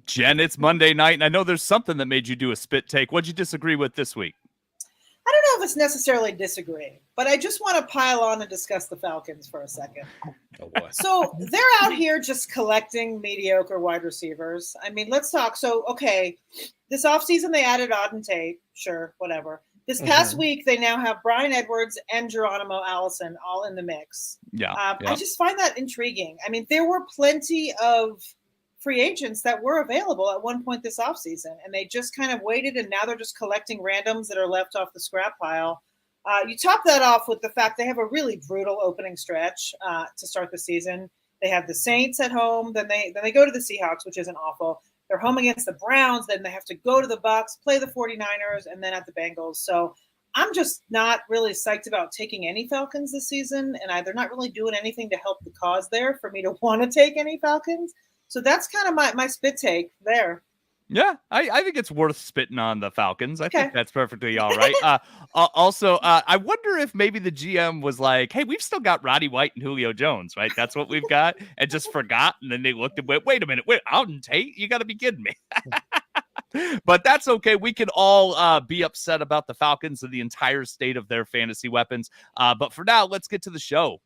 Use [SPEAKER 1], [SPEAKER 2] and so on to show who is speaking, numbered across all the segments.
[SPEAKER 1] Jen, it's Monday night, and I know there's something that made you do a spit take. What'd you disagree with this week?
[SPEAKER 2] I don't know if it's necessarily disagree, but I just want to pile on and discuss the Falcons for a second.
[SPEAKER 3] Oh boy.
[SPEAKER 2] So they're out here just collecting mediocre wide receivers. I mean, let's talk. So, okay, this offseason they added Auden Tate. Sure, whatever. This past week, they now have Brian Edwards and Geronimo Allison all in the mix.
[SPEAKER 1] Yeah.
[SPEAKER 2] I just find that intriguing. I mean, there were plenty of free agents that were available at one point this offseason, and they just kind of waited, and now they're just collecting randoms that are left off the scrap pile. You top that off with the fact they have a really brutal opening stretch to start the season. They have the Saints at home, then they go to the Seahawks, which isn't awful. They're home against the Browns, then they have to go to the Bucks, play the 49ers, and then at the Bengals. So I'm just not really psyched about taking any Falcons this season, and they're not really doing anything to help the cause there for me to want to take any Falcons. So that's kind of my spit take there.
[SPEAKER 1] Yeah, I think it's worth spitting on the Falcons. I think that's perfectly all right. Also, I wonder if maybe the GM was like, hey, we've still got Roddy White and Julio Jones, right? That's what we've got, and just forgot. And then they looked and wait a minute, Auden Tate? You got to be kidding me. But that's okay. We can all be upset about the Falcons and the entire state of their fantasy weapons. But for now, let's get to the show.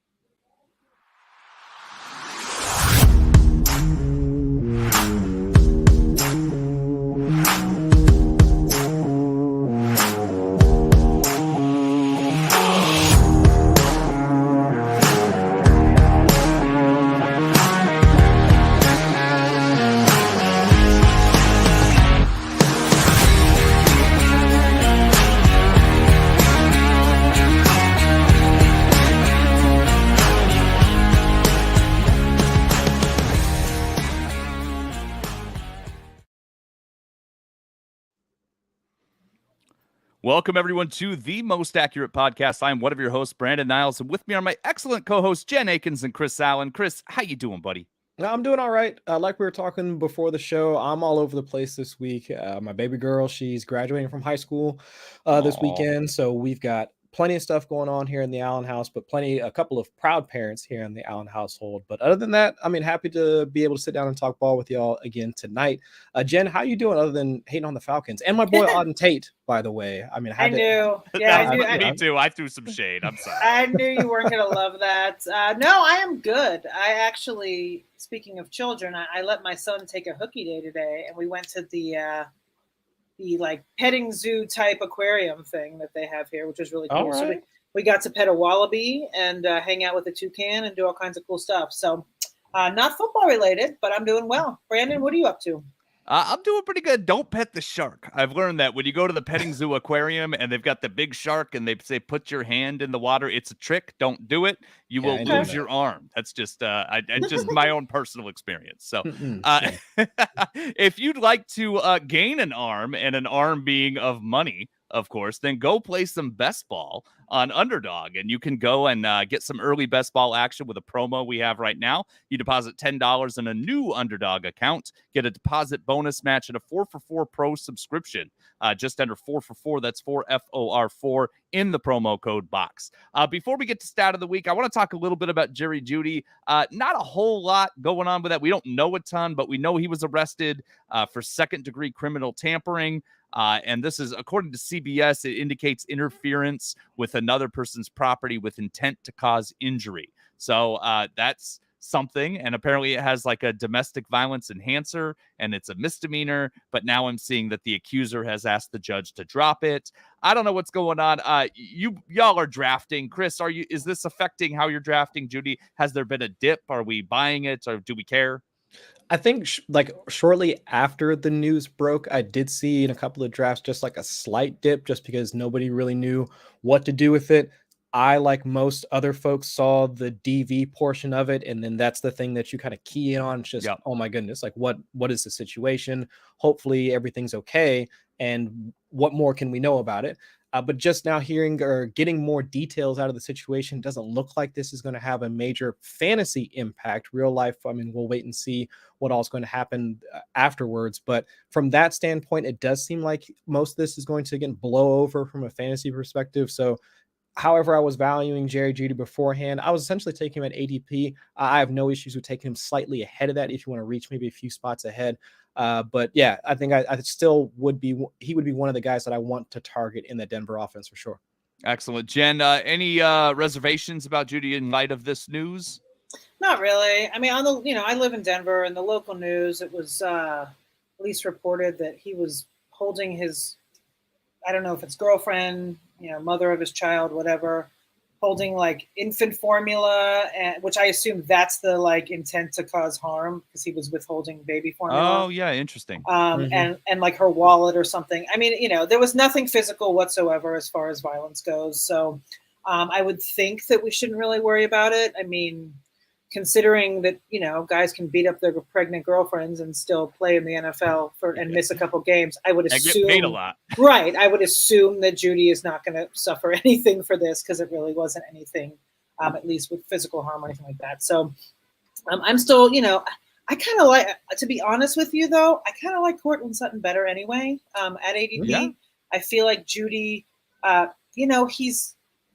[SPEAKER 1] Welcome, everyone, to the Most Accurate Podcast. I'm one of your hosts, Brandon Niles, and with me are my excellent co-hosts, Jen Eakins and Chris Allen. Chris, how you doing, buddy?
[SPEAKER 3] I'm doing all right. Like we were talking before the show, I'm all over the place this week. My baby girl, she's graduating from high school this weekend, so we've got plenty of stuff going on here in the Allen house, but a couple of proud parents here in the Allen household. But other than that, I mean, happy to be able to sit down and talk ball with y'all again tonight. Jen, how you doing other than hating on the Falcons? And my boy Auden Tate, by the way. I mean,
[SPEAKER 2] I knew. Yeah, I knew.
[SPEAKER 1] Me too. I threw some shade. I'm sorry.
[SPEAKER 2] I knew you weren't going to love that. No, I am good. I actually, speaking of children, I let my son take a hooky day today, and we went to the like petting zoo type aquarium thing that they have here, which is really cool.
[SPEAKER 3] Right.
[SPEAKER 2] So we got to pet a wallaby and hang out with a toucan and do all kinds of cool stuff. So not football related, but I'm doing well. Brandon, what are you up to?
[SPEAKER 1] I'm doing pretty good. Don't pet the shark. I've learned that when you go to the petting zoo aquarium and they've got the big shark and they say, put your hand in the water. It's a trick. Don't do it. You will lose your arm. That's just just my own personal experience. So if you'd like to gain an arm, and an arm being of money, of course, then go play some best ball on Underdog, and you can go and get some early best ball action with a promo we have right now. You deposit $10 in a new Underdog account, get a deposit bonus match, and a 4-for-4 pro subscription. Just under 4-for-4. That's 4FOR4 in the promo code box. Before we get to stat of the week, I want to talk a little bit about Jerry Jeudy. Not a whole lot going on with that. We don't know a ton, but we know he was arrested for second-degree criminal tampering. And this is, according to CBS, it indicates interference with another person's property with intent to cause injury. So that's something. And apparently it has like a domestic violence enhancer, and it's a misdemeanor. But now I'm seeing that the accuser has asked the judge to drop it. I don't know what's going on. Y'all are drafting. Chris, is this affecting how you're drafting Jeudy? Has there been a dip? Are we buying it, or do we care?
[SPEAKER 3] I think shortly after the news broke, I did see in a couple of drafts just like a slight dip, just because nobody really knew what to do with it. I, like most other folks, saw the DV portion of it, and then that's the thing that you kind of key in on. It's just, oh my goodness, like what is the situation? Hopefully everything's okay, and what more can we know about it? But just now hearing or getting more details out of the situation, doesn't look like this is going to have a major fantasy impact. Real life, I mean, we'll wait and see what all is going to happen afterwards. But from that standpoint, it does seem like most of this is going to, again, blow over from a fantasy perspective. So however I was valuing Jerry Jeudy beforehand, I was essentially taking him at ADP. I have no issues with taking him slightly ahead of that if you want to reach maybe a few spots ahead. But yeah, I think I still would be, he would be one of the guys that I want to target in the Denver offense for sure.
[SPEAKER 1] Excellent. Jen, any reservations about Jeudy in light of this news?
[SPEAKER 2] Not really. I mean, I live in Denver, and the local news, it was at least reported that he was holding his, I don't know if it's girlfriend, mother of his child, whatever, holding like infant formula, which I assume that's the like intent to cause harm because he was withholding baby formula.
[SPEAKER 1] Oh yeah, interesting.
[SPEAKER 2] And like her wallet or something. I mean, there was nothing physical whatsoever as far as violence goes. So I would think that we shouldn't really worry about it. I mean, considering that, guys can beat up their pregnant girlfriends and still play in the NFL and miss a couple games, I would assume
[SPEAKER 1] get paid a lot.
[SPEAKER 2] Right. I would assume that Jeudy is not going to suffer anything for this because it really wasn't anything, at least with physical harm or anything like that. So I'm still, I kind of like, to be honest with you though, I kind of like Courtland Sutton better anyway. At ADP, yeah. I feel like Jeudy,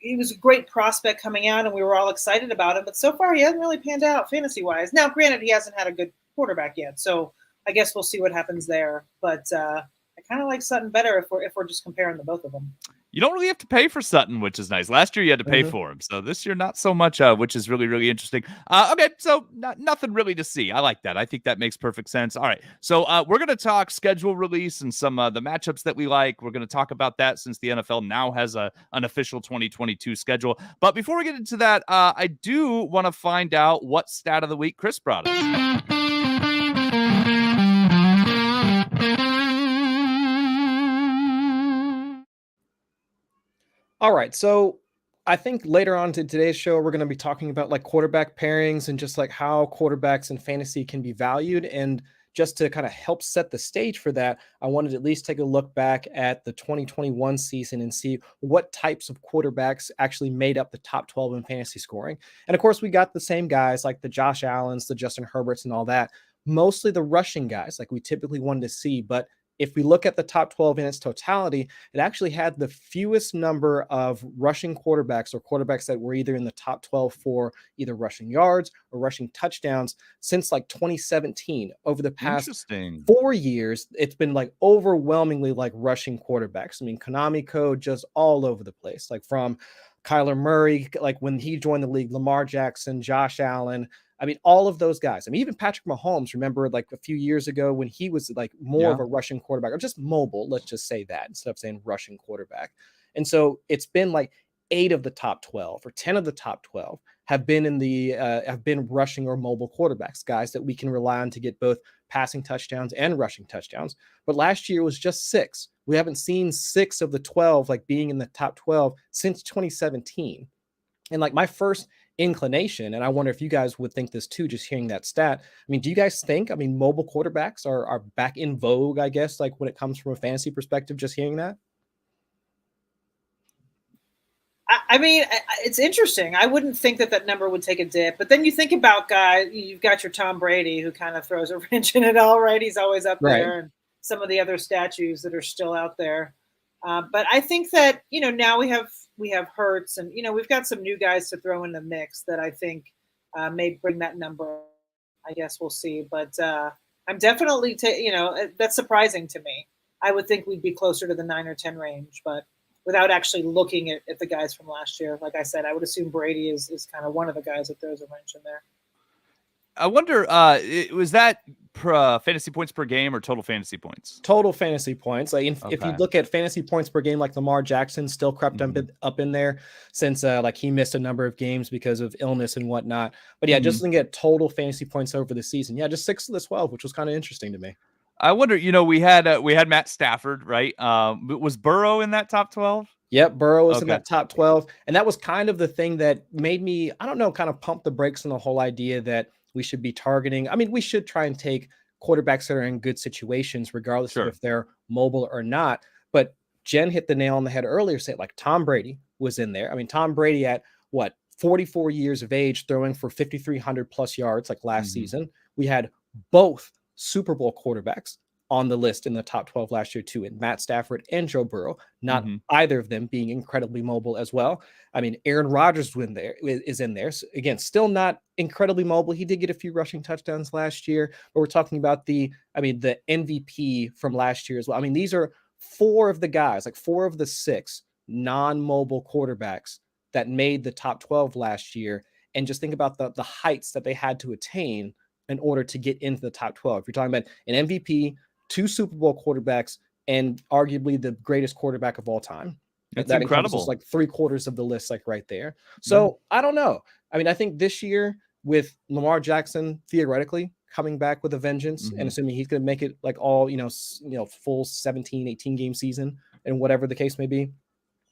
[SPEAKER 2] he was a great prospect coming out, and we were all excited about him. But so far, he hasn't really panned out fantasy-wise. Now, granted, he hasn't had a good quarterback yet, so I guess we'll see what happens there. But I kind of like Sutton better if we're just comparing the both of them.
[SPEAKER 1] You don't really have to pay for Sutton, which is nice. Last year you had to pay for him, so this year not so much, which is really, really interesting. Okay, so nothing really to see. I like that. I think that makes perfect sense. All right, so we're going to talk schedule release and some the matchups that we like. We're going to talk about that since the NFL now has an official 2022 schedule. But before we get into that, I do want to find out what stat of the week Chris brought us.
[SPEAKER 3] All right, so I think later on to today's show, we're going to be talking about like quarterback pairings and just like how quarterbacks in fantasy can be valued. And just to kind of help set the stage for that, I wanted to at least take a look back at the 2021 season and see what types of quarterbacks actually made up the top 12 in fantasy scoring. And of course, we got the same guys like the Josh Allens, the Justin Herberts and all that, mostly the rushing guys like we typically wanted to see. But if we look at the top 12 in its totality, it actually had the fewest number of rushing quarterbacks or quarterbacks that were either in the top 12 for either rushing yards or rushing touchdowns since like 2017. Over the past 4 years, it's been like overwhelmingly like rushing quarterbacks. I mean, Konami code just all over the place, like from Kyler Murray, like when he joined the league, Lamar Jackson, Josh Allen. I mean, all of those guys. I mean, even Patrick Mahomes, remember like a few years ago when he was like more of a rushing quarterback or just mobile, let's just say that instead of saying rushing quarterback. And so it's been like 8 of the top 12 or 10 of the top 12 have been in the have been rushing or mobile quarterbacks, guys that we can rely on to get both passing touchdowns and rushing touchdowns. But last year was just 6. We haven't seen 6 of the 12 like being in the top 12 since 2017. And like my first inclination, and I wonder if you guys would think this too, just hearing that stat. I mean, do you guys think, mobile quarterbacks are back in vogue, I guess, like when it comes from a fantasy perspective, just hearing that?
[SPEAKER 2] I mean, it's interesting. I wouldn't think that number would take a dip, but then you think about guys, you've got your Tom Brady who kind of throws a wrench in it all, right? He's always up there, and some of the other statues that are still out there. But I think that, now we have Hurts and, we've got some new guys to throw in the mix that I think may bring that number. I guess we'll see. But I'm definitely, that's surprising to me. I would think we'd be closer to the 9 or 10 range, but without actually looking at the guys from last year. Like I said, I would assume Brady is kind of one of the guys that throws a wrench in there.
[SPEAKER 1] I wonder, was that fantasy points per game or total fantasy points?
[SPEAKER 3] Total fantasy points. Like if you look at fantasy points per game, like Lamar Jackson still crept up in there since like he missed a number of games because of illness and whatnot. But yeah, just looking at total fantasy points over the season. Yeah, just 6 of the 12, which was kind of interesting to me.
[SPEAKER 1] I wonder, we had Matt Stafford, right? Was Burrow in that top 12?
[SPEAKER 3] Yep, Burrow was in that top 12. And that was kind of the thing that made me, I don't know, kind of pump the brakes on the whole idea that we should be targeting. I mean, we should try and take quarterbacks that are in good situations, regardless of if they're mobile or not. But Jen hit the nail on the head earlier, saying like Tom Brady was in there. I mean, Tom Brady at 44 years of age, throwing for 5,300 plus yards like last season. We had both Super Bowl quarterbacks on the list in the top 12 last year too, in Matt Stafford and Joe Burrow, not
[SPEAKER 1] Mm-hmm.
[SPEAKER 3] either of them being incredibly mobile as well. I mean, Aaron Rodgers is in there. So again, still not incredibly mobile. He did get a few rushing touchdowns last year, but we're talking about the MVP from last year as well. I mean, these are four of the six non-mobile quarterbacks that made the top 12 last year. And just think about the heights that they had to attain in order to get into the top 12. You're talking about an MVP, 2 Super Bowl quarterbacks, and arguably the greatest quarterback of all time.
[SPEAKER 1] It's
[SPEAKER 3] that
[SPEAKER 1] incredible.
[SPEAKER 3] encompasses like 3/4 of the list, like right there. So I don't know. I mean, I think this year with Lamar Jackson theoretically coming back with a vengeance, and assuming he's going to make it like all, full 17, 18 game season and whatever the case may be.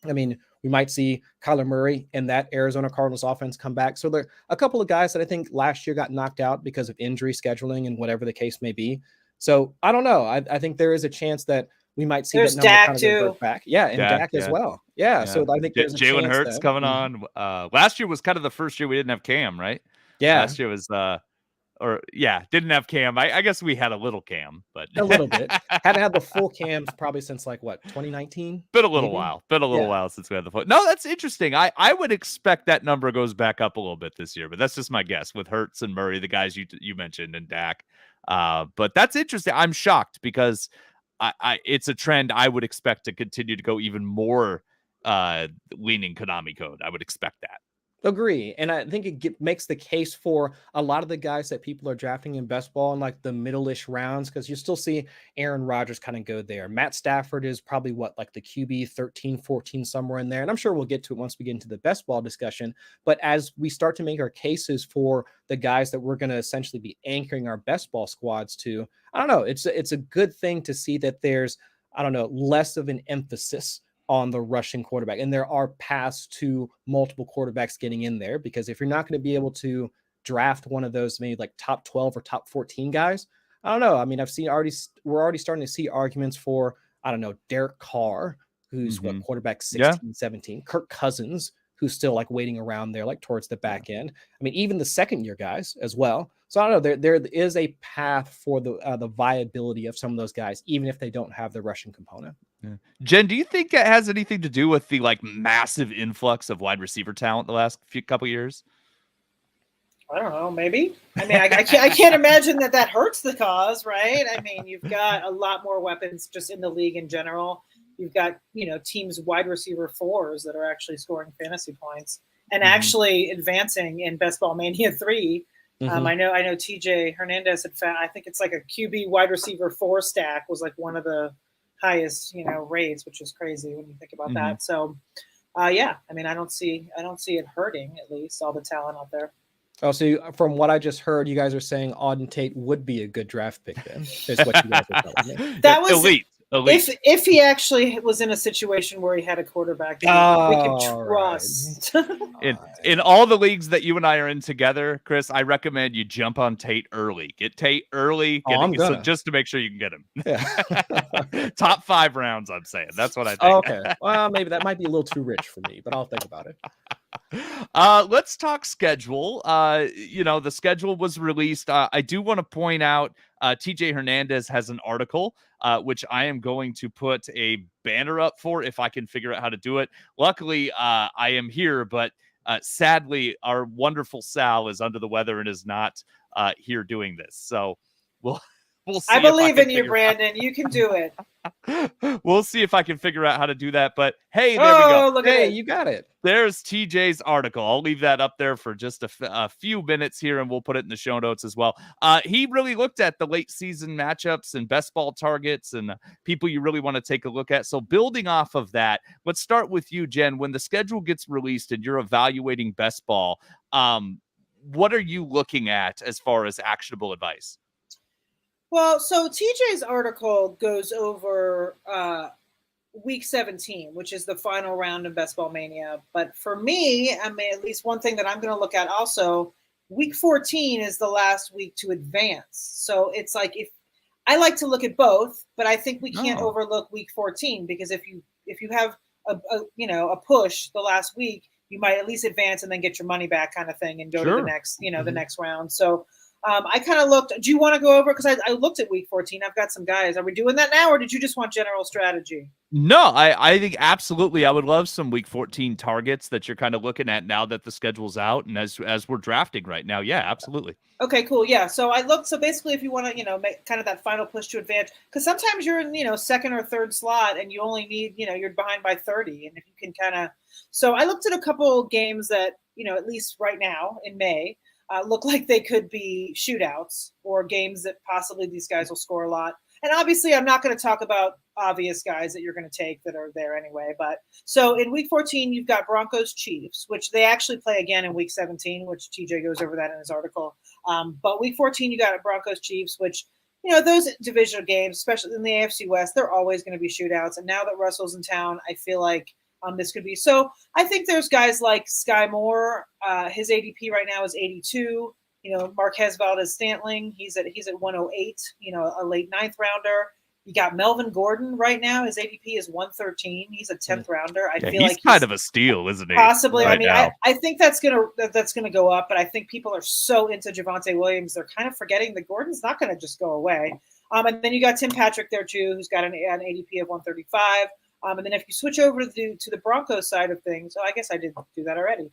[SPEAKER 3] I mean, we might see Kyler Murray and that Arizona Cardinals offense come back. So there are a couple of guys that I think last year got knocked out because of injury scheduling and whatever the case may be. So I don't know. I think there is a chance that we might see
[SPEAKER 2] there's
[SPEAKER 3] that number
[SPEAKER 2] Dak
[SPEAKER 3] kind of
[SPEAKER 2] too.
[SPEAKER 3] revert back. Yeah, and Dak as well. Yeah. So I think there's a
[SPEAKER 1] Jalen
[SPEAKER 3] chance
[SPEAKER 1] Hurts coming on. Last year was kind of the first year we didn't have Cam, right?
[SPEAKER 3] Yeah.
[SPEAKER 1] Last year was didn't have Cam. I guess we had a little Cam, but
[SPEAKER 3] a little bit. Hadn't had the full Cams probably since 2019.
[SPEAKER 1] Been a little while. While since we had the full. No, that's interesting. I would expect that number goes back up a little bit this year, but that's just my guess with Hurts and Murray, the guys you mentioned, and Dak. But that's interesting. I'm shocked because it's a trend I would expect to continue to go even more leaning Konami code. I would expect that.
[SPEAKER 3] Agree. And I think it makes the case for a lot of the guys that people are drafting in best ball in like the middle-ish rounds, because you still see Aaron Rodgers kind of go there. Matt Stafford is probably like the QB 13, 14, somewhere in there. And I'm sure we'll get to it once we get into the best ball discussion. But as we start to make our cases for the guys that we're going to essentially be anchoring our best ball squads to, I don't know, it's a good thing to see that there's, I don't know, less of an emphasis on the rushing quarterback. And there are paths to multiple quarterbacks getting in there, because if you're not going to be able to draft one of those maybe like top 12 or top 14 guys, I don't know. I mean, we're already starting to see arguments for, I don't know, Derek Carr, who's quarterback 16, 17, Kirk Cousins, who's still like waiting around there, like towards the back end. I mean, even the second year guys as well. So I don't know, there is a path for the viability of some of those guys, even if they don't have the rushing component.
[SPEAKER 1] Yeah. Jen, do you think it has anything to do with the like massive influx of wide receiver talent the last couple years?
[SPEAKER 2] I don't know, maybe. I mean, I can't imagine that hurts the cause, right? I mean, you've got a lot more weapons just in the league in general. You've got, teams wide receiver 4s that are actually scoring fantasy points and actually advancing in Best Ball Mania 3. I know TJ Hernandez had found, I think it's like a QB wide receiver 4 stack was like one of the highest, rates, which is crazy when you think about that. So, I mean, I don't see it hurting, at least all the talent out there.
[SPEAKER 3] Oh, so from what I just heard, you guys are saying Auden Tate would be a good draft pick then, is what you guys are telling me.
[SPEAKER 2] That was
[SPEAKER 1] elite.
[SPEAKER 2] If he actually was in a situation where he had a quarterback that we could trust.
[SPEAKER 3] Right.
[SPEAKER 1] In all the leagues that you and I are in together, Chris, I recommend you jump on Tate early. Get Tate early, just to make sure you can get him.
[SPEAKER 3] Yeah.
[SPEAKER 1] Top 5 rounds, I'm saying. That's what I think.
[SPEAKER 3] Oh, okay. Well, maybe that might be a little too rich for me, but I'll think about it.
[SPEAKER 1] Let's talk schedule. The schedule was released. I do want to point out TJ Hernandez has an article which I am going to put a banner up for if I can figure out how to do it. Luckily, I am here, but sadly, our wonderful Sal is under the weather and is not here doing this. So we'll see.
[SPEAKER 2] I believe in you, Brandon. You can do it.
[SPEAKER 1] We'll see if I can figure out how to do that. But hey, there we go.
[SPEAKER 2] Look
[SPEAKER 3] hey,
[SPEAKER 2] at it.
[SPEAKER 3] You got it.
[SPEAKER 1] There's TJ's article. I'll leave that up there for just a few minutes here, and we'll put it in the show notes as well. He really looked at the late season matchups and best ball targets and people you really want to take a look at. So building off of that, let's start with you, Jen. When the schedule gets released and you're evaluating best ball, what are you looking at as far as actionable advice?
[SPEAKER 2] Well, so TJ's article goes over week 17, which is the final round of Best Ball Mania. But for me, I mean, at least one thing that I'm going to look at also, week 14 is the last week to advance. So it's like, if I like to look at both, but I think we can't overlook week 14, because if you have a push the last week, you might at least advance and then get your money back kind of thing and go to the next, the next round. So I kind of looked. Do you want to go over? Because I looked at week 14. I've got some guys. Are we doing that now, or did you just want general strategy?
[SPEAKER 1] No, I think absolutely. I would love some week 14 targets that you're kind of looking at now that the schedule's out and as we're drafting right now. Yeah, absolutely.
[SPEAKER 2] Okay, cool. Yeah. So I looked. So basically, if you want to, make kind of that final push to advance, because sometimes you're in, second or third slot and you only need, you're behind by 30. And if you can kind of, so I looked at a couple games that, at least right now in May, look like they could be shootouts or games that possibly these guys will score a lot. And obviously, I'm not going to talk about obvious guys that you're going to take that are there anyway. But so in week 14, you've got Broncos Chiefs, which they actually play again in week 17, which TJ goes over that in his article. But week 14, you got Broncos Chiefs, which, those divisional games, especially in the AFC West, they're always going to be shootouts. And now that Russell's in town, I feel like this could be. So I think there's guys like Sky Moore. His ADP right now is 82. Marquez Valdez-Scantling, he's at 108, a late 9th rounder. You got Melvin Gordon right now. His ADP is 113. He's a 10th rounder. I feel
[SPEAKER 1] he's
[SPEAKER 2] like
[SPEAKER 1] kind of a steal, isn't he?
[SPEAKER 2] Possibly.
[SPEAKER 1] Right
[SPEAKER 2] I think that's gonna go up, but I think people are so into Javonte Williams, they're kind of forgetting that Gordon's not gonna just go away. And then you got Tim Patrick there too, who's got an ADP of 135. And then if you switch over to the Broncos side of things, so I guess I did do that already.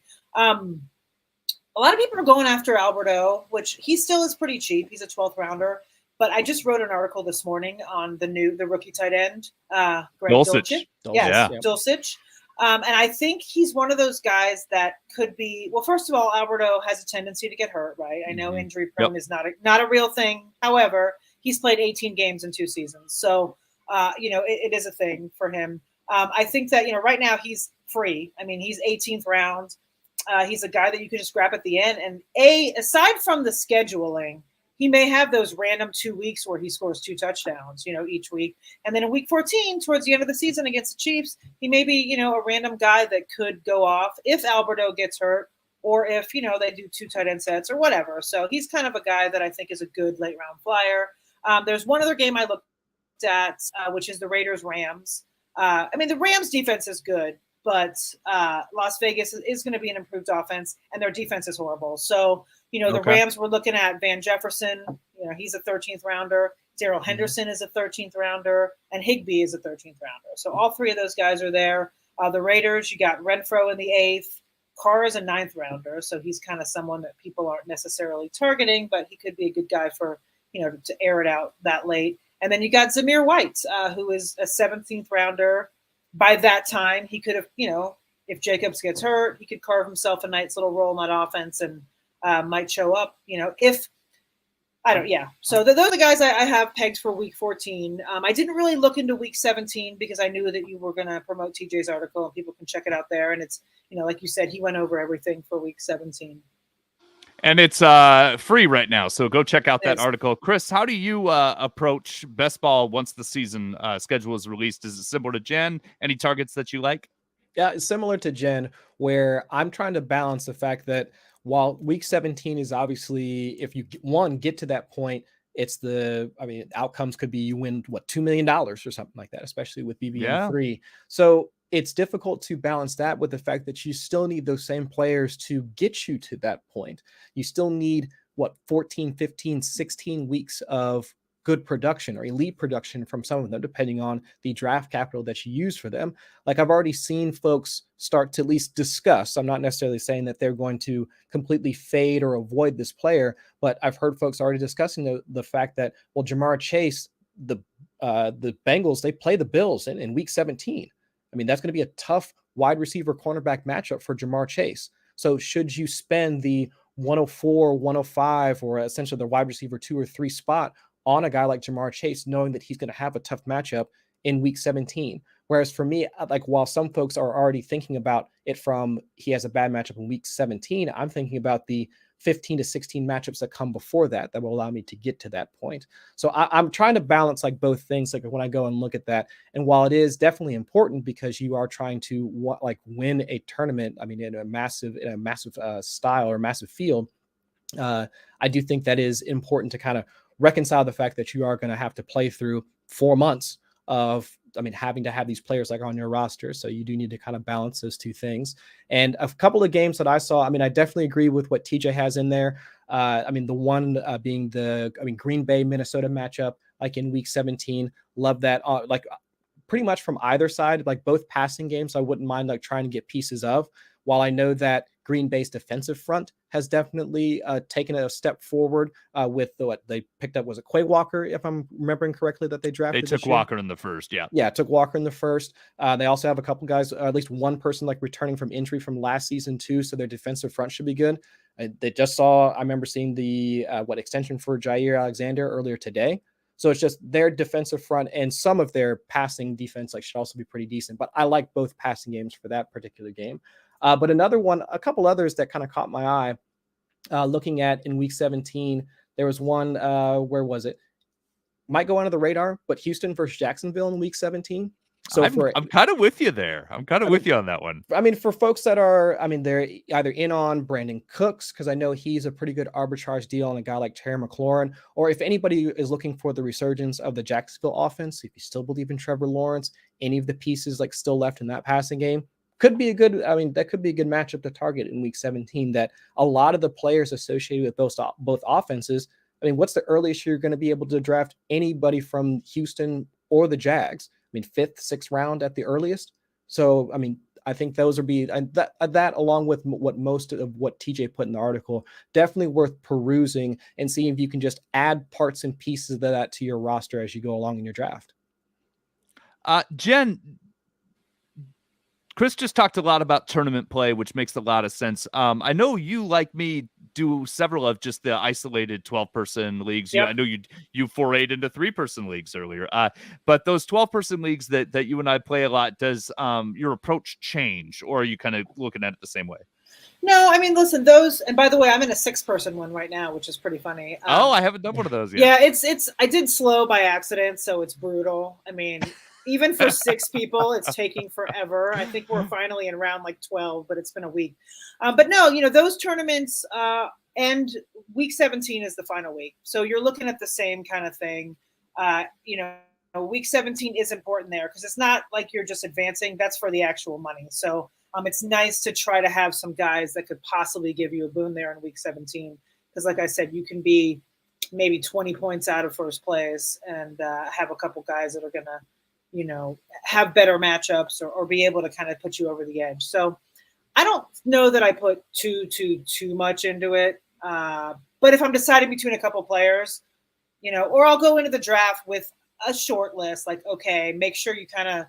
[SPEAKER 2] A lot of people are going after Alberto, which he still is pretty cheap. He's a 12th rounder. But I just wrote an article this morning on the rookie tight end, Greg Dulcich. Yes, Dulcich. And I think he's one of those guys that could be. Well, first of all, Alberto has a tendency to get hurt, right? I know injury prone is not a real thing. However, he's played 18 games in 2 seasons, so it is a thing for him. I think that right now he's free. I mean, he's 18th round. He's a guy that you can just grab at the end. And aside from the scheduling, he may have those random 2 weeks where he scores 2 touchdowns, each week. And then in week 14, towards the end of the season against the Chiefs, he may be, a random guy that could go off if Alberto gets hurt or if, they do 2 tight end sets or whatever. So he's kind of a guy that I think is a good late round flyer. There's one other game I looked at, which is the Raiders-Rams. The Rams defense is good, but Las Vegas is going to be an improved offense, and their defense is horrible. So, the Rams were looking at Van Jefferson. He's a 13th rounder. Darrell Henderson is a 13th rounder, and Higbee is a 13th rounder. So all 3 of those guys are there. The Raiders, you got Renfro in the 8th. Carr is a 9th rounder, so he's kind of someone that people aren't necessarily targeting, but he could be a good guy for, to air it out that late. And then you got Zamir White, who is a 17th rounder. By that time, he could have, if Jacobs gets hurt, he could carve himself a nice little role in that offense and might show up, if I don't, yeah. So those are the guys I have pegged for week 14. I didn't really look into week 17 because I knew that you were going to promote TJ's article and people can check it out there. And it's, like you said, he went over everything for week 17.
[SPEAKER 1] And it's free right now, so go check out that article. Chris, how do you approach best ball once the season schedule is released? Is it similar to Jen? Any targets that you like?
[SPEAKER 3] Yeah, it's similar to Jen, where I'm trying to balance the fact that while week 17 is obviously, if you get to that point, it's outcomes could be you win $2 million or something like that, especially with BBN3. So it's difficult to balance that with the fact that you still need those same players to get you to that point. You still need 14, 15, 16 weeks of good production or elite production from some of them, depending on the draft capital that you use for them. Like I've already seen folks start to at least discuss. I'm not necessarily saying that they're going to completely fade or avoid this player, but I've heard folks already discussing the fact that, Jamar Chase, the Bengals, they play the Bills in week 17. That's going to be a tough wide receiver cornerback matchup for Jamar Chase. So should you spend the 104, 105, or essentially the wide receiver 2 or 3 spot on a guy like Jamar Chase, knowing that he's going to have a tough matchup in week 17? Whereas for me, while some folks are already thinking about it from he has a bad matchup in week 17, I'm thinking about the 15 to 16 matchups that come before that will allow me to get to that point. So I'm trying to balance both things, when I go and look at that. And while it is definitely important because you are trying to win a tournament, in a massive style or massive field, I do think that is important to kind of reconcile the fact that you are going to have to play through 4 months of, having to have these players like on your roster. So you do need to kind of balance those two things. And a couple of games that I saw, I definitely agree with what TJ has in there. The one being the Green Bay Minnesota matchup, like in week 17, love that. Pretty much from either side, like both passing games, I wouldn't mind like trying to get pieces of. While I know that Green Bay's defensive front has definitely taken a step forward with what they picked up. Was it Quay Walker, if I'm remembering correctly, that they drafted?
[SPEAKER 1] They took Walker in the first, yeah.
[SPEAKER 3] Yeah, took Walker in the first. They also have a couple guys, at least one person like returning from injury from last season too, so their defensive front should be good. They just saw, I remember seeing the extension for Jair Alexander earlier today. So it's just their defensive front and some of their passing defense should also be pretty decent. But I like both passing games for that particular game. But another one, a couple others that kind of caught my eye, looking at in week 17, there was one, where was it? Might go under the radar, but Houston versus Jacksonville in week 17. So
[SPEAKER 1] I'm kind of with you there. I'm kind of with you on that one.
[SPEAKER 3] For folks that are, they're either in on Brandon Cooks, because I know he's a pretty good arbitrage deal on a guy like Terry McLaurin, or if anybody is looking for the resurgence of the Jacksonville offense, if you still believe in Trevor Lawrence, any of the pieces still left in that passing game, could be a good, that could be a good matchup to target in week 17, that a lot of the players associated with both offenses, what's the earliest you're going to be able to draft anybody from Houston or the Jags? 5th, 6th round at the earliest. So, I think those would be that along with what most of what TJ put in the article, definitely worth perusing and seeing if you can just add parts and pieces of that to your roster as you go along in your draft.
[SPEAKER 1] Jen, Chris just talked a lot about tournament play, which makes a lot of sense. I know you, like me, do several of just the isolated 12-person leagues.
[SPEAKER 2] Yep.
[SPEAKER 1] I know you forayed into 3-person leagues earlier. But those 12-person leagues that you and I play a lot, does your approach change, or are you kind of looking at it the same way?
[SPEAKER 2] No, listen, those, and by the way, I'm in a 6-person one right now, which is pretty funny.
[SPEAKER 1] I haven't done one of those yet.
[SPEAKER 2] Yeah, I did slow by accident, so it's brutal. Even for 6 people, it's taking forever. I think we're finally in round 12, but it's been a week. But no, those tournaments end week 17 is the final week. So you're looking at the same kind of thing. Week 17 is important there because it's not like you're just advancing. That's for the actual money. So it's nice to try to have some guys that could possibly give you a boon there in week 17. Because like I said, you can be maybe 20 points out of first place and have a couple guys that are going to, have better matchups or be able to kind of put you over the edge. So I don't know that I put too much into it. But if I'm deciding between a couple players, or I'll go into the draft with a short list, okay, make sure you kind of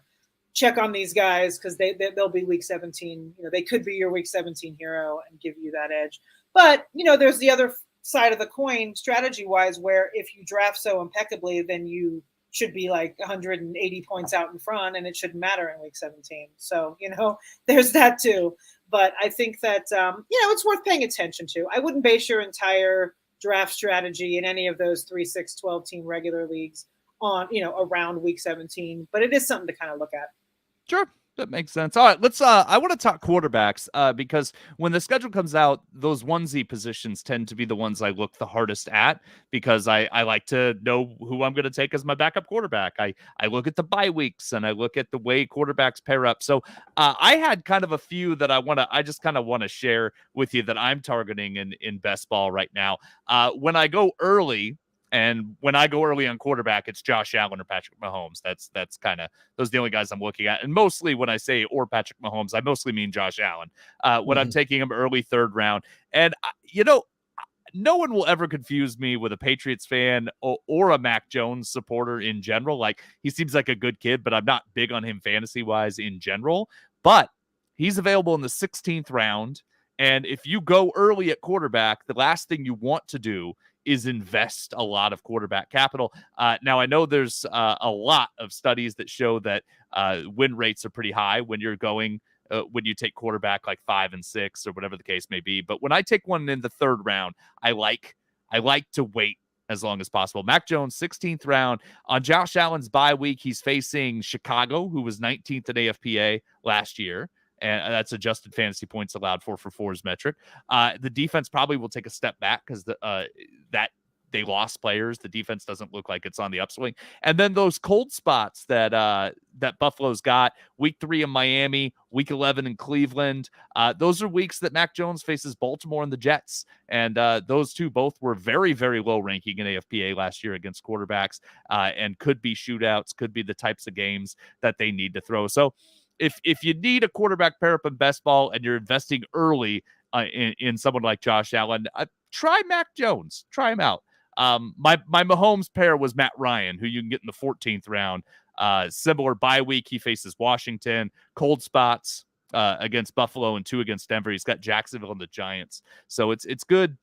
[SPEAKER 2] check on these guys because they'll be week 17. They could be your week 17 hero and give you that edge. But, there's the other side of the coin strategy-wise where if you draft so impeccably, then you should be 180 points out in front and it shouldn't matter in week 17. So, there's that too. But I think that, it's worth paying attention to. I wouldn't base your entire draft strategy in any of those 3, 6, 12 team regular leagues on, around week 17, but it is something to kind of look at.
[SPEAKER 1] Sure. That makes sense. All right, let's I want to talk quarterbacks because when the schedule comes out, those onesie positions tend to be the ones I look the hardest at because I like to know who I'm going to take as my backup quarterback. I look at the bye weeks and I look at the way quarterbacks pair up. So I had kind of a few that I just kind of want to share with you that I'm targeting in best ball right now. When I go early, and when I go early on quarterback, it's Josh Allen or Patrick Mahomes. That's kind of those are the only guys I'm looking at. And mostly when I say or Patrick Mahomes, I mostly mean Josh Allen. When I'm taking him early 3rd round, and no one will ever confuse me with a Patriots fan or a Mac Jones supporter in general. He seems like a good kid, but I'm not big on him fantasy wise in general. But he's available in the 16th round, and if you go early at quarterback, the last thing you want to do is invest a lot of quarterback capital. Now, I know there's a lot of studies that show that win rates are pretty high when you're going, when you take quarterback 5 and 6 or whatever the case may be. But when I take one in the 3rd round, I like to wait as long as possible. Mac Jones, 16th round. On Josh Allen's bye week, he's facing Chicago, who was 19th in AFPA last year. And that's adjusted fantasy points allowed for 4's metric. The defense probably will take a step back because that they lost players. The defense doesn't look like it's on the upswing. And then those cold spots that that Buffalo's got, week 3 in Miami, week 11 in Cleveland. Those are weeks that Mac Jones faces Baltimore and the Jets. And those two both were very, very low ranking in AFPA last year against quarterbacks, and could be shootouts, could be the types of games that they need to throw. So if you need a quarterback pair up in best ball and you're investing early in someone like Josh Allen, try Mac Jones. Try him out. My Mahomes pair was Matt Ryan, who you can get in the 14th round. Similar bye week, he faces Washington. Cold spots against Buffalo and 2 against Denver. He's got Jacksonville and the Giants. So it's good.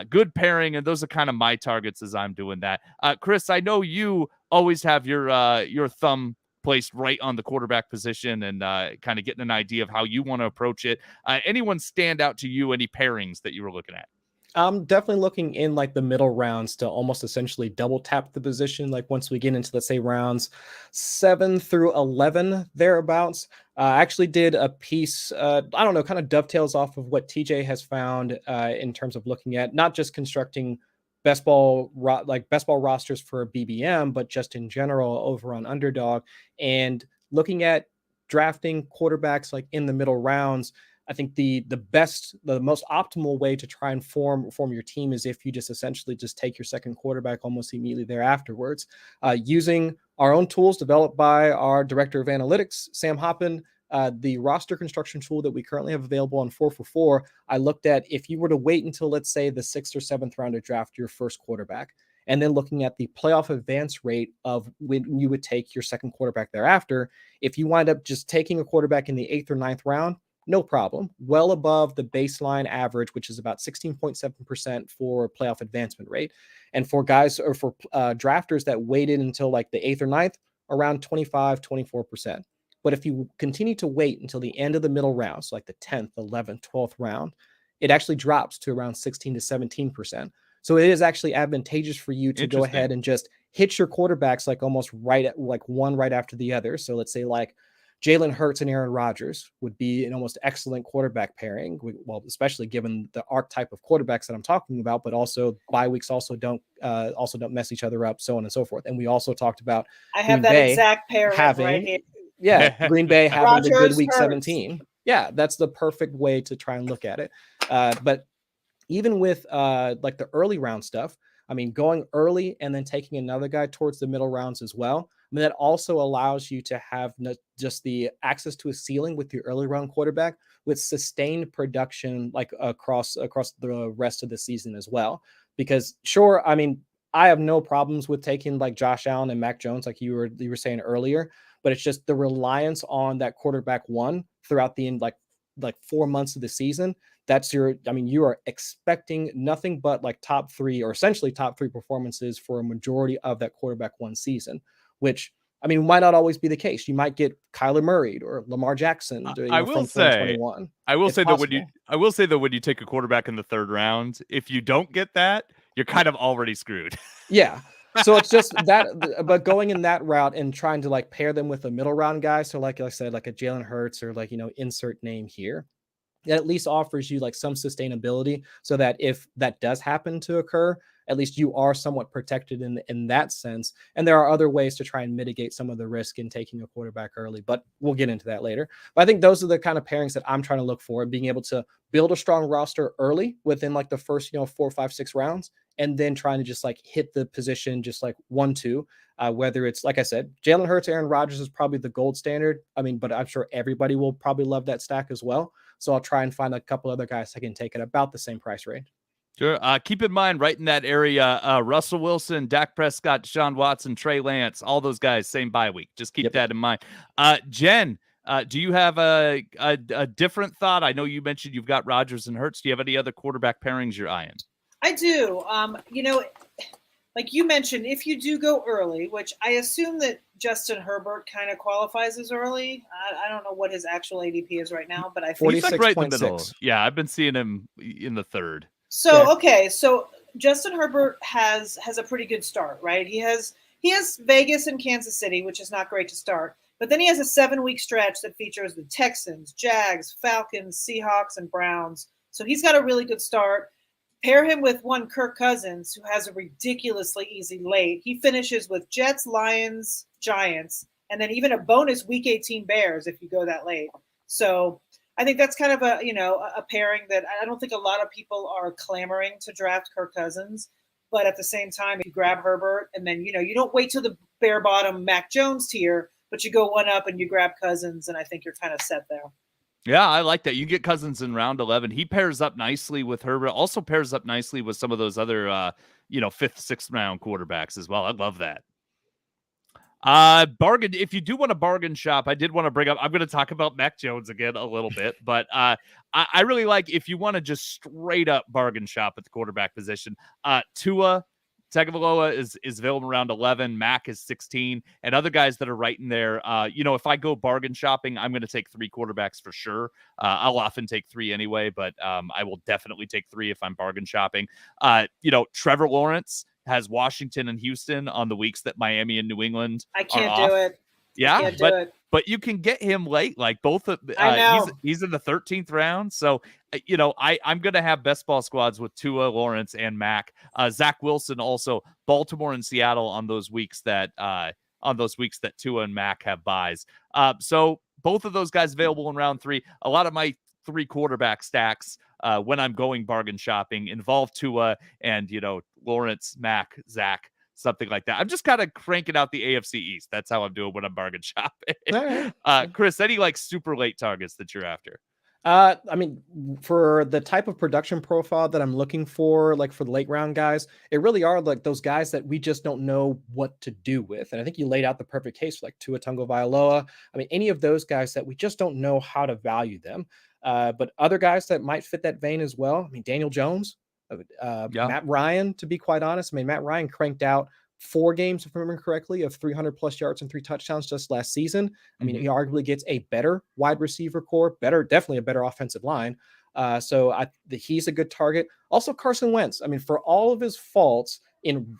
[SPEAKER 1] Good pairing, and those are kind of my targets as I'm doing that. Chris, I know you always have your thumb placed right on the quarterback position and kind of getting an idea of how you want to approach it. Anyone stand out to you? Any pairings that you were looking at?
[SPEAKER 3] I'm definitely looking in like the middle rounds to almost essentially double tap the position. Like once we get into, let's say, rounds 7 through 11, thereabouts. I actually did a piece, I don't know, kind of dovetails off of what TJ has found in terms of looking at not just constructing best ball rosters for BBM, but just in general over on Underdog, and looking at drafting quarterbacks like in the middle rounds. I think the most optimal way to try and form your team is if you just essentially just take your second quarterback almost immediately thereafterwards. Using our own tools developed by our director of analytics, Sam Hoppen, the roster construction tool that we currently have available on 4for4, I looked at if you were to wait until, let's say, the 6th or 7th round to draft your first quarterback, and then looking at the playoff advance rate of when you would take your second quarterback thereafter, if you wind up just taking a quarterback in the 8th or 9th round, no problem. Well above the baseline average, which is about 16.7% for playoff advancement rate. And for guys or for drafters that waited until like the 8th or 9th, around 25, 24%. But if you continue to wait until the end of the middle rounds, so like the 10th, 11th, 12th round, it actually drops to around 16 to 17%. So it is actually advantageous for you to go ahead and just hit your quarterbacks like almost right at like one right after the other. So let's say like Jalen Hurts and Aaron Rodgers would be an almost excellent quarterback pairing. Well, especially given the archetype of quarterbacks that I'm talking about, but also bye weeks also don't mess each other up, so on and so forth. And we also talked about
[SPEAKER 2] I have that exact pairing right here.
[SPEAKER 3] Yeah, Green Bay having the good week
[SPEAKER 2] Hurts.
[SPEAKER 3] 17. Yeah, that's the perfect way to try and look at it. But even with like the early round stuff, I mean, going early and then taking another guy towards the middle rounds as well. I mean, that also allows you to have not just the access to a ceiling with your early round quarterback with sustained production, like across the rest of the season as well. Because sure, I mean, I have no problems with taking like Josh Allen and Mac Jones, like you were saying earlier, but it's just the reliance on that quarterback one throughout the end, like 4 months of the season. You are expecting nothing but like top 3 or essentially top 3 performances for a majority of that quarterback one season, which I mean, might not always be the case. You might get Kyler Murray or Lamar Jackson from 2021.
[SPEAKER 1] I will say that when you take a quarterback in the 3rd round, if you don't get that, you're kind of already screwed.
[SPEAKER 3] Yeah. So it's just that, but going in that route and trying to like pair them with a middle round guy. So like I said, like a Jalen Hurts or like, insert name here, it at least offers you like some sustainability so that if that does happen to occur, at least you are somewhat protected in that sense. And there are other ways to try and mitigate some of the risk in taking a quarterback early, but we'll get into that later. But I think those are the kind of pairings that I'm trying to look for, being able to build a strong roster early within like the first, 4, 5, 6 rounds, and then trying to just like hit the position, just like 1, 2, whether it's, like I said, Jalen Hurts, Aaron Rodgers is probably the gold standard. I mean, but I'm sure everybody will probably love that stack as well. So I'll try and find a couple other guys I can take at about the same price range.
[SPEAKER 1] Sure. Keep in mind, right in that area, Russell Wilson, Dak Prescott, Deshaun Watson, Trey Lance, all those guys, same bye week. Just keep that in mind. Jen, do you have a different thought? I know you mentioned you've got Rodgers and Hurts. Do you have any other quarterback pairings you're eyeing?
[SPEAKER 2] I do. Like you mentioned, if you do go early, which I assume that Justin Herbert kind of qualifies as early. I don't know what his actual ADP is right now, but I think
[SPEAKER 1] he's like right in the middle. Yeah, I've been seeing him in the 3rd.
[SPEAKER 2] So, okay. So Justin Herbert has a pretty good start, right? He has Vegas and Kansas City, which is not great to start. But then he has a 7-week stretch that features the Texans, Jags, Falcons, Seahawks, and Browns. So he's got a really good start. pair him with one Kirk Cousins, who has a ridiculously easy late. He finishes with Jets, Lions, Giants, and then even a bonus Week 18 Bears if you go that late. So I think that's kind of a pairing that I don't think a lot of people are clamoring to draft Kirk Cousins. But at the same time, if you grab Herbert and then, you don't wait till the bare bottom Mac Jones tier, but you go one up and you grab Cousins, and I think you're kind of set there.
[SPEAKER 1] Yeah, I like that. You get Cousins in round 11. He pairs up nicely with Herbert. Also pairs up nicely with some of those other, fifth, sixth round quarterbacks as well. I love that. Bargain. If you do want to bargain shop, I did want to bring up, I'm going to talk about Mac Jones again a little bit, but I really like, if you want to just straight up bargain shop at the quarterback position, Tua Tagovailoa is available around 11. Mac is 16, and other guys that are right in there. If I go bargain shopping, I'm going to take 3 quarterbacks for sure. I'll often take 3 anyway, but I will definitely take 3 if I'm bargain shopping. Trevor Lawrence has Washington and Houston on the weeks that Miami and New England
[SPEAKER 2] I can't
[SPEAKER 1] are
[SPEAKER 2] do
[SPEAKER 1] off.
[SPEAKER 2] it.
[SPEAKER 1] Yeah, but you can get him late, like both of
[SPEAKER 2] I know.
[SPEAKER 1] he's in the 13th round. So, I'm going to have best ball squads with Tua, Lawrence, and Mac. Zach Wilson also, Baltimore and Seattle on those weeks that Tua and Mac have buys. So both of those guys available in round 3. A lot of my 3 quarterback stacks when I'm going bargain shopping involve Tua and Lawrence, Mac, Zach, something like that. I'm just kind of cranking out the AFC East. That's how I'm doing when I'm bargain shopping.
[SPEAKER 3] Right.
[SPEAKER 1] Chris, any super late targets that you're after?
[SPEAKER 3] I mean, for the type of production profile that I'm looking for, like for the late round guys, it really are like those guys that we just don't know what to do with. And I think you laid out the perfect case for like Tua Tagovailoa. I mean, any of those guys that we just don't know how to value them. But other guys that might fit that vein as well. I mean, Daniel Jones, Matt Ryan, to be quite honest. I mean, Matt Ryan cranked out 4 games, if I remember correctly, of 300 plus yards and 3 touchdowns just last season. I mean, he arguably gets a better wide receiver core, definitely a better offensive line. So he's a good target. Also, Carson Wentz. I mean, for all of his faults in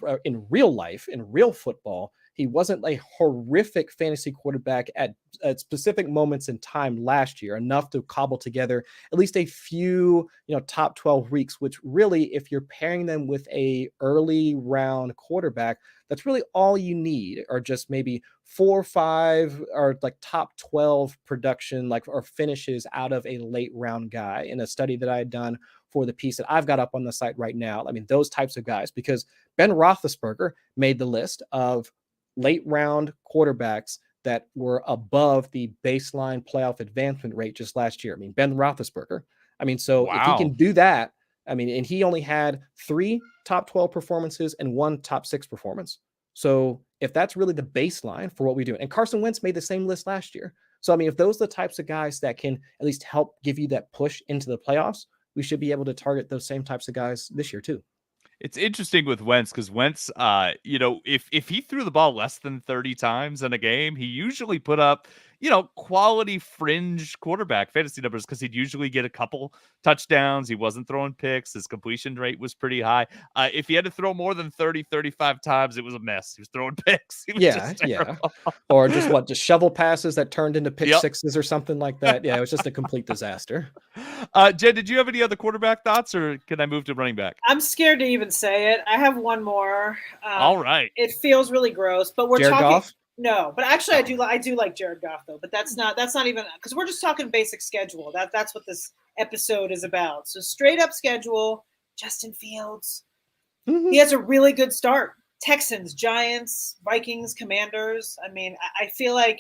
[SPEAKER 3] real life, in real football, he wasn't a horrific fantasy quarterback at specific moments in time last year, enough to cobble together at least a few, top 12 weeks, which really, if you're pairing them with a early round quarterback, that's really all you need, or just maybe 4 or 5 or like top 12 production, or finishes out of a late round guy. In a study that I had done for the piece that I've got up on the site right now, I mean, those types of guys, because Ben Roethlisberger made the list of late round quarterbacks that were above the baseline playoff advancement rate just last year. I mean, Ben Roethlisberger. I mean, so if he can do that, I mean, and he only had 3 top 12 performances and 1 top 6 performance. So if that's really the baseline for what we do, and Carson Wentz made the same list last year. So, I mean, if those are the types of guys that can at least help give you that push into the playoffs, we should be able to target those same types of guys this year too.
[SPEAKER 1] It's interesting with Wentz because Wentz, if he threw the ball less than 30 times in a game, he usually put up, quality fringe quarterback fantasy numbers because he'd usually get a couple touchdowns. He wasn't throwing picks. His completion rate was pretty high. If he had to throw more than 30, 35 times, it was a mess. He was throwing picks.
[SPEAKER 3] Yeah. Or just shovel passes that turned into pick sixes or something like that. Yeah, it was just a complete disaster.
[SPEAKER 1] Jen, did you have any other quarterback thoughts, or can I move to running back?
[SPEAKER 2] I'm scared to even say it. I have one more.
[SPEAKER 1] All right.
[SPEAKER 2] It feels really gross, but we're
[SPEAKER 3] Jared
[SPEAKER 2] talking.
[SPEAKER 3] Goff?
[SPEAKER 2] No, but actually, I do like Jared Goff though. But that's not even because we're just talking basic schedule. That's what this episode is about. So straight up schedule. Justin Fields. Mm-hmm. He has a really good start. Texans, Giants, Vikings, Commanders. I mean, I feel like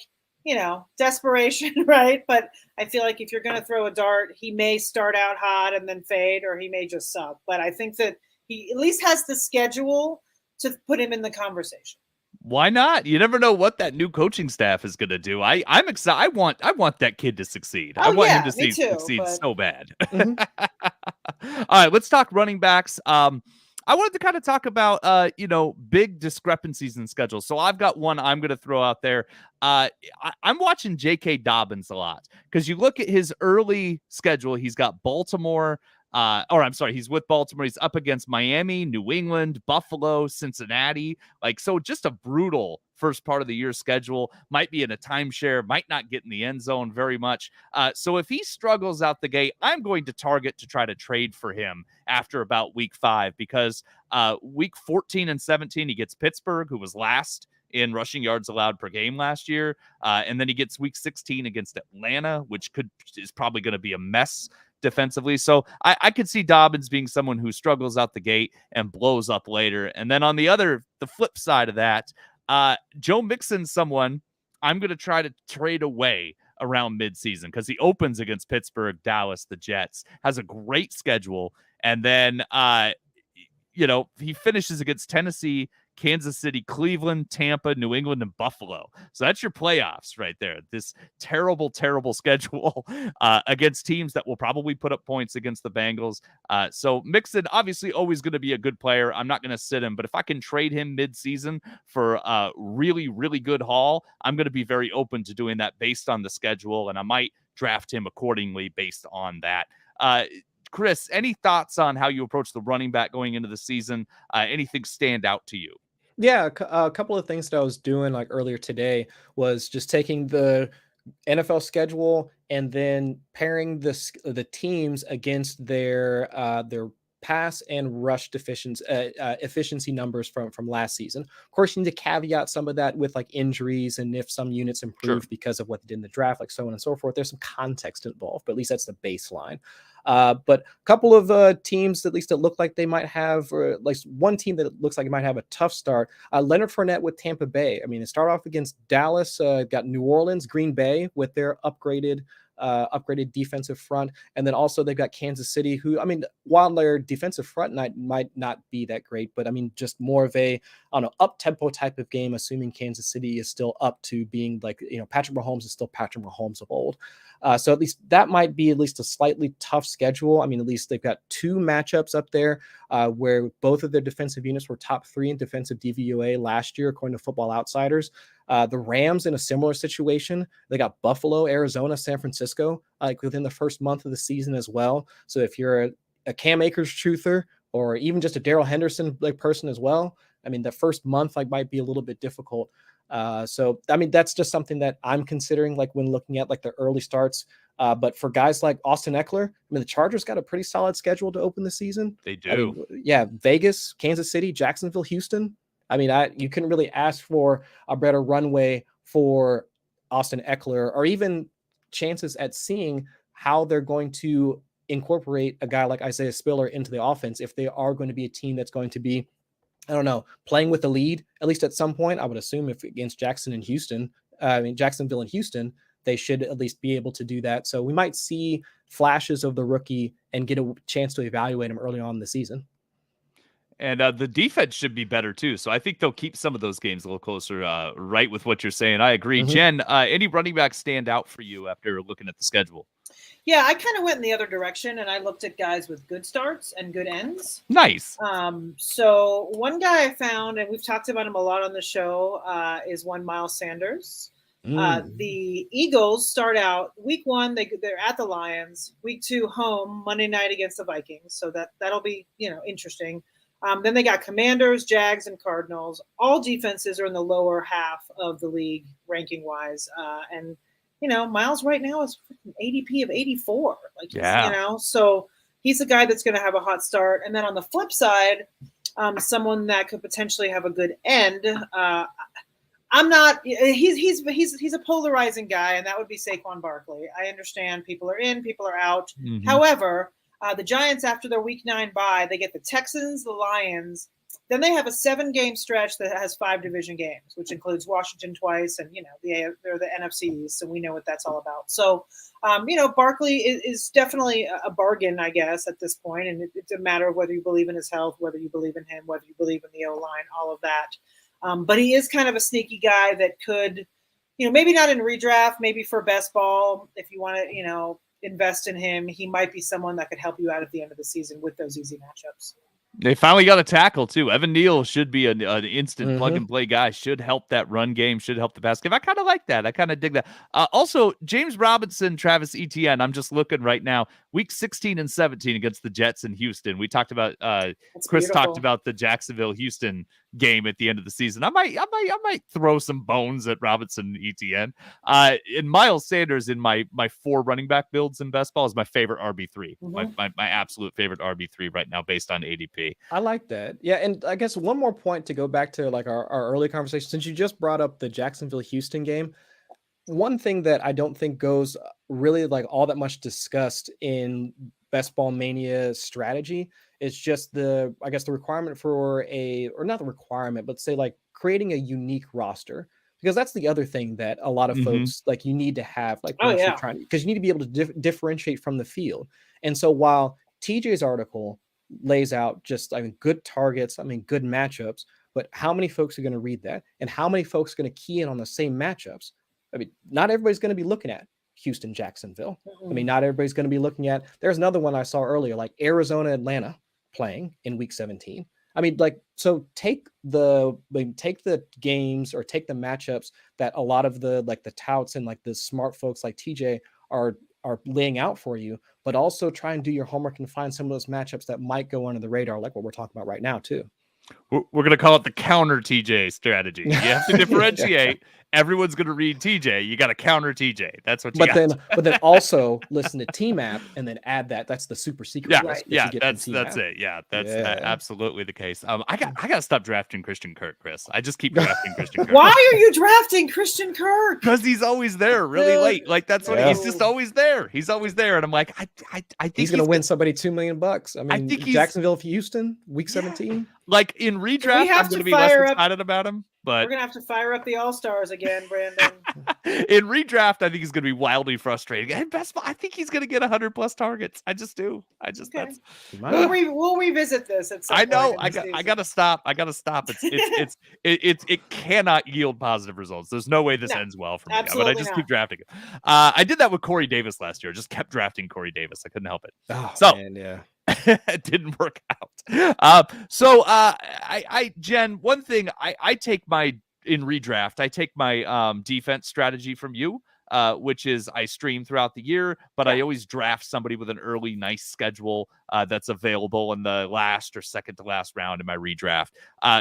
[SPEAKER 2] desperation, right? But I feel like if you're going to throw a dart, he may start out hot and then fade, or he may just suck. But I think that he at least has the schedule to put him in the conversation.
[SPEAKER 1] Why not? You never know what that new coaching staff is going to do. I'm excited. I want that kid to succeed. I want him to succeed so bad. Mm-hmm. All right, let's talk running backs. I wanted to kind of talk about, big discrepancies in schedules. So I've got one I'm going to throw out there. I'm watching J.K. Dobbins a lot because you look at his early schedule. He's got Baltimore. He's with Baltimore. He's up against Miami, New England, Buffalo, Cincinnati. So just a brutal first part of the year schedule, might be in a timeshare, might not get in the end zone very much. So if he struggles out the gate, I'm going to target to try to trade for him after about week 5, because week 14 and 17, he gets Pittsburgh, who was last in rushing yards allowed per game last year. And then he gets week 16 against Atlanta, which is probably going to be a mess defensively. So I could see Dobbins being someone who struggles out the gate and blows up later. And then on the flip side of that, Joe Mixon's someone I'm going to try to trade away around midseason, because he opens against Pittsburgh, Dallas, the Jets, has a great schedule. And then, he finishes against Tennessee, Kansas City, Cleveland, Tampa, New England, and Buffalo. So that's your playoffs right there. This terrible, terrible schedule against teams that will probably put up points against the Bengals. So Mixon, obviously always going to be a good player. I'm not going to sit him, but if I can trade him mid-season for a really, really good haul, I'm going to be very open to doing that based on the schedule, and I might draft him accordingly based on that. Chris, any thoughts on how you approach the running back going into the season? Anything stand out to you?
[SPEAKER 3] Yeah, a couple of things that I was doing like earlier today was just taking the NFL schedule and then pairing the teams against their pass and rush efficiency numbers from last season. Of course, you need to caveat some of that with like injuries and if some units improved because of what they did in the draft, like so on and so forth. There's some context involved, but at least that's the baseline. But a couple of teams, at least that look like they might have, or at least one team that looks like it might have a tough start. Leonard Fournette with Tampa Bay. I mean, it started off against Dallas, got New Orleans, Green Bay with their upgraded defensive front, and then also they've got Kansas City, who, I mean, while their defensive front might not be that great, but I mean, just more of a up tempo type of game, assuming Kansas City is still up to being like, Patrick Mahomes is still Patrick Mahomes of old. So at least that might be at least a slightly tough schedule. I mean, at least they've got 2 matchups up there where both of their defensive units were top 3 in defensive DVOA last year, according to Football Outsiders. The Rams in a similar situation. They got Buffalo, Arizona, San Francisco, like within the first month of the season as well. So if you're a Cam Akers truther, or even just a Darrell Henderson like person as well, I mean, the first month might be a little bit difficult. So, I mean, that's just something that I'm considering, like when looking at like the early starts. But for guys like Austin Eckler, I mean, the Chargers got a pretty solid schedule to open the season.
[SPEAKER 1] They do.
[SPEAKER 3] I mean, Vegas, Kansas City, Jacksonville, Houston. I mean, you couldn't really ask for a better runway for Austin Eckler, or even chances at seeing how they're going to incorporate a guy like Isaiah Spiller into the offense if they are going to be a team that's going to be, I don't know, playing with the lead, at least at some point. I would assume if against Jacksonville and Houston, they should at least be able to do that. So we might see flashes of the rookie and get a chance to evaluate him early on in the season.
[SPEAKER 1] And the defense should be better too. So I think they'll keep some of those games a little closer, right with what you're saying. I agree. Mm-hmm. Jen, any running backs stand out for you after looking at the schedule?
[SPEAKER 2] Yeah, I kind of went in the other direction, and I looked at guys with good starts and good ends.
[SPEAKER 1] Nice.
[SPEAKER 2] So one guy I found, and we've talked about him a lot on the show, is one Miles Sanders. The Eagles start out week 1. They're at the Lions. Week 2, home Monday night against the Vikings. So that'll be interesting. Then they got Commanders, Jags, and Cardinals. All defenses are in the lower half of the league ranking wise, and Miles right now is ADP of 84. So he's a guy that's going to have a hot start. And then on the flip side, someone that could potentially have a good end. I'm not. He's a polarizing guy, and that would be Saquon Barkley. I understand people are in, people are out. Mm-hmm. However, the Giants, after their Week 9 bye, they get the Texans, the Lions. Then they have a 7-game stretch that has 5 division games, which includes Washington twice, and they're the NFC East, so we know what that's all about. So, Barkley is definitely a bargain, I guess, at this point, and it's a matter of whether you believe in his health, whether you believe in him, whether you believe in the O-line, all of that. But he is kind of a sneaky guy that could, maybe not in redraft, maybe for best ball, if you want to, invest in him, he might be someone that could help you out at the end of the season with those easy matchups.
[SPEAKER 1] They finally got a tackle too. Evan Neal should be an instant plug and play guy. Should help that run game. Should help the pass game. I kind of like that. I kind of dig that. Also, James Robinson, Travis Etienne. I'm just looking right now. Week 16 and 17 against the Jets in Houston. We talked about. Chris talked about the Jacksonville Houston game at the end of the season, I might throw some bones at Robinson and ETN. And Miles Sanders in my 4 running back builds in best ball is my favorite RB3, my absolute favorite RB3 right now based on ADP.
[SPEAKER 3] I like that. Yeah, and I guess one more point to go back to like our early conversation, since you just brought up the Jacksonville-Houston game. One thing that I don't think goes really like all that much discussed in Best Ball Mania strategy is just the requirement for or not the requirement, but say like creating a unique roster, because that's the other thing that a lot of folks like you need to have, like, because you need to be able to differentiate from the field. And so while TJ's article lays out just, I mean, good targets, I mean, good matchups, but how many folks are going to read that, and how many folks are going to key in on the same matchups? I mean, not everybody's going to be looking at Houston, Jacksonville. I mean, not everybody's going to be looking at, there's another one I saw earlier, like Arizona, Atlanta playing in week 17. I mean, like, so take the games or take the matchups that a lot of the touts and like the smart folks like TJ are laying out for you, but also try and do your homework and find some of those matchups that might go under the radar, like what we're talking about right now too.
[SPEAKER 1] We're going to call it the counter TJ strategy. You have to differentiate. Everyone's going to read TJ. You got to counter TJ. That's what you got.
[SPEAKER 3] But then also listen to T-Map and then add that. That's the super secret.
[SPEAKER 1] Yeah, that's it. Yeah, that's absolutely the case. I got to stop drafting Christian Kirk, Chris. I just keep drafting Christian Kirk.
[SPEAKER 2] Why are you drafting Christian Kirk?
[SPEAKER 1] Because he's always there really late. Like that's what he's just always there. He's always there. And I'm like, I think
[SPEAKER 3] he's going to win somebody $2 million. I mean, Jacksonville, Houston, week 17.
[SPEAKER 1] Like in redraft, I'm going to be less excited about him. But
[SPEAKER 2] we're going to have to fire up the All-Stars again, Brandon.
[SPEAKER 1] In redraft, I think he's going to be wildly frustrating. And best ball, I think he's going to get 100+ targets. I just do. That's.
[SPEAKER 2] We'll revisit this at some point.
[SPEAKER 1] I know. I got to stop. It cannot yield positive results. There's no way this ends well for me. But I just keep drafting it. I did that with Corey Davis last year. Just kept drafting Corey Davis. I couldn't help it. Man, yeah. It didn't work out. Jen, one thing I take in redraft, I take my defense strategy from you, which is I stream throughout the year, but I always draft somebody with an early nice schedule that's available in the last or second to last round in my redraft.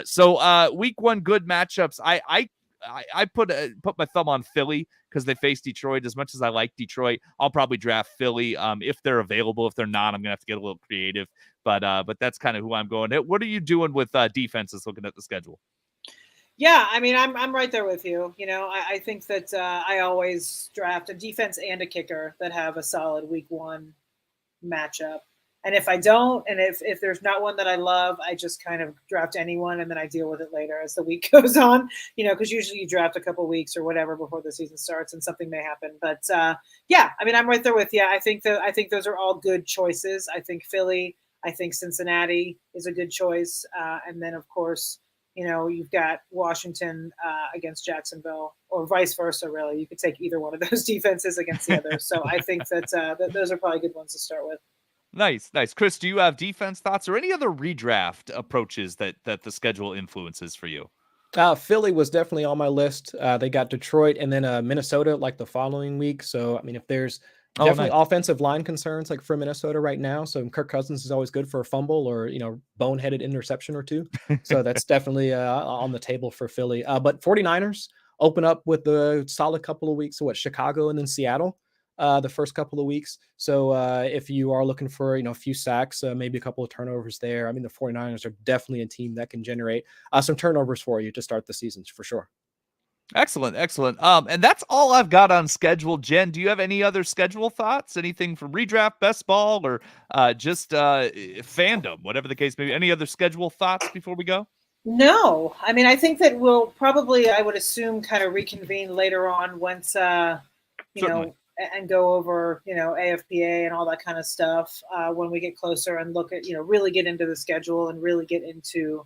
[SPEAKER 1] So week 1 good matchups. I put my thumb on Philly because they face Detroit. As much as I like Detroit, I'll probably draft Philly if they're available. If they're not, I'm gonna have to get a little creative. But that's kind of who I'm going. What are you doing with defenses looking at the schedule?
[SPEAKER 2] Yeah, I mean, I'm right there with you. You know, I think that I always draft a defense and a kicker that have a solid week 1 matchup. And if I don't, and if there's not one that I love, I just kind of draft anyone and then I deal with it later as the week goes on, you know, because usually you draft a couple weeks or whatever before the season starts and something may happen. But yeah, I mean, I'm right there with you. I think those are all good choices. I think Philly, I think Cincinnati is a good choice. And then, of course, you know, you've got Washington against Jacksonville, or vice versa, really. You could take either one of those defenses against the other. So I think that those are probably good ones to start with.
[SPEAKER 1] Nice. Chris, do you have defense thoughts or any other redraft approaches that the schedule influences for you?
[SPEAKER 3] Philly was definitely on my list. They got Detroit and then Minnesota like the following week. So, I mean, if there's definitely offensive line concerns like for Minnesota right now. So Kirk Cousins is always good for a fumble or, you know, boneheaded interception or two. So that's definitely on the table for Philly. But 49ers open up with the solid couple of weeks. So Chicago and then Seattle. The first couple of weeks. So if you are looking for, you know, a few sacks, maybe a couple of turnovers there. I mean, the 49ers are definitely a team that can generate some turnovers for you to start the season for sure.
[SPEAKER 1] Excellent. And that's all I've got on schedule. Jen, do you have any other schedule thoughts? Anything from redraft, best ball, or just fandom, whatever the case may be? Any other schedule thoughts before we go?
[SPEAKER 2] No, I mean, I think that we'll probably, I would assume, kind of reconvene later on once, you know, and go over, you know, AFPA and all that kind of stuff when we get closer and look at, you know, really get into the schedule and really get into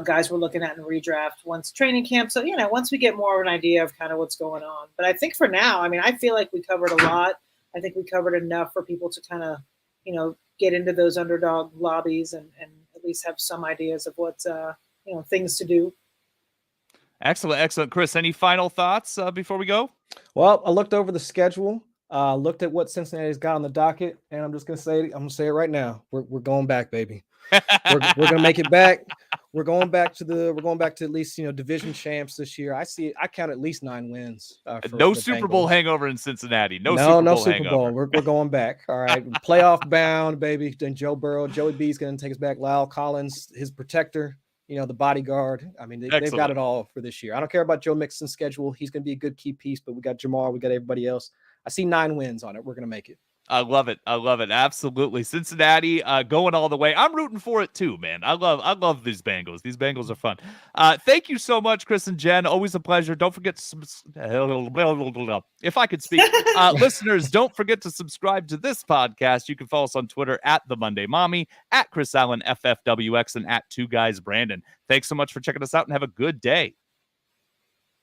[SPEAKER 2] guys we're looking at in redraft once training camp. So, you know, once we get more of an idea of kind of what's going on. But I think for now, I mean, I feel like we covered a lot. I think we covered enough for people to kind of, you know, get into those underdog lobbies and at least have some ideas of what, you know, things to do.
[SPEAKER 3] Excellent.
[SPEAKER 1] Chris, any final thoughts before we go?
[SPEAKER 3] Well, I looked over the schedule, looked at what Cincinnati's got on the docket, and I'm just going to say it right now. We're going back, baby. We're going to make it back. we're going back to at least division champs this year. I count at least 9 wins.
[SPEAKER 1] No
[SPEAKER 3] for the
[SPEAKER 1] Super Bowl
[SPEAKER 3] Bengals.
[SPEAKER 1] hangover in Cincinnati. No
[SPEAKER 3] Super
[SPEAKER 1] Bowl
[SPEAKER 3] Bowl.
[SPEAKER 1] hangover.
[SPEAKER 3] We're going back. All right, playoff bound, baby. Then Joe Burrow, Joey B's going to take us back. Lyle Collins, his protector. The bodyguard. I mean, they've got it all for this year. I don't care about Joe Mixon's schedule. He's going to be a good key piece, but we got Jamar, we got everybody else. I see 9 wins on it. We're going to make it.
[SPEAKER 1] I love it. Absolutely. Cincinnati going all the way. I'm rooting for it too, man. I love these Bengals. These Bengals are fun. Thank you so much, Chris and Jen. Always a pleasure. Don't forget to if I could speak. Listeners, don't forget to subscribe to this podcast. You can follow us on Twitter at The Monday Mommy, at Chris Allen FFWX, and at 2 Guys Brandon. Thanks so much for checking us out and have a good day.